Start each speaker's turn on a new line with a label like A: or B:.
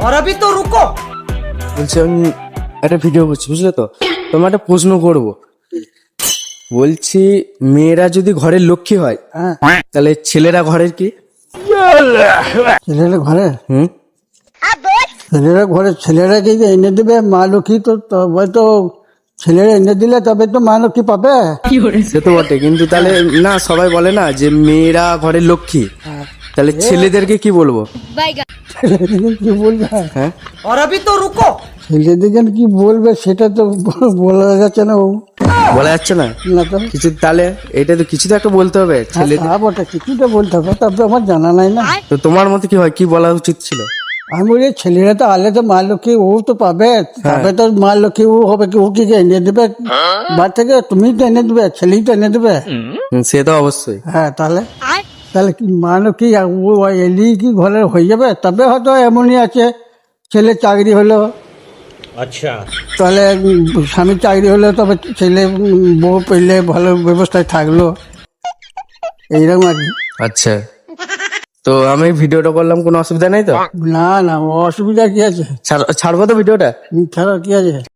A: और अभी तो रुको।
B: বলছি আমি একটা ভিডিও করছি, বুঝলে তো? তোমার একটা প্রশ্ন করব। বলছি মেয়েরা যদি ঘরের লক্ষ্মী হয়, তাহলে ছেলেরা ঘরের কি?
C: ছেলেরা ঘরে
B: হুম,
C: ছেলেরা ঘরে ছেলেরা কি এনে দেবে মা লক্ষ্মী? তো তবে তো ছেলেরা এনে দিলে তবে তো মা লক্ষ্মী পাবে।
B: সে তো বটে, কিন্তু তাহলে না, সবাই বলে না যে মেয়েরা ঘরের লক্ষ্মী, তাহলে ছেলেদেরকে কি বলবো?
C: ছেলেদেরকে কি বলবে?
B: হ্যাঁ,
A: और अभी तो रुको।
C: ছেলেদেরকে কি বলবে সেটা তো বলা যাচ্ছে না।
B: বলা যাচ্ছে না
C: না তো
B: কিছু, তাহলে এটা তো কিছু তো একটা বলতে হবে ছেলে।
C: তা বটে, কিছুটা বলতে হবে, তবে আমার জানা নাই না।
B: তো তোমার মতে কি হয়, কি বলা উচিত ছিল?
C: আমি বলি ছেলেরা তো আলে তো মা লক্ষ্মী ও তো পাবে, তবে তো মা লক্ষ্মী ও হবে কি? ও কি এনে দেবে বাড়ি থেকে? তুমি তো এনে দেবে, ছেলেই তো এনে দেবে।
B: সে তো অবশ্যই।
C: হ্যাঁ, তাহলে তাহলে কি মা লক্ষ্মী ও এলি কি ঘরে হয়ে যাবে? তবে হয়তো এমনই আছে, ছেলে চাকরি হলো,
A: अच्छा।
C: তাহলে স্বামীর চাকরি হলো, তবে ছেলে বউ পেলে ভালো ব্যবস্থায় থাকলো, এইরকম আর কি।
B: আচ্ছা, তো আমি ভিডিওটা করলাম, কোনো অসুবিধা নেই তো?
C: না না, অসুবিধা কি আছে?
B: ছাড়বো তো ভিডিওটা?
C: ছাড়া কি আছে?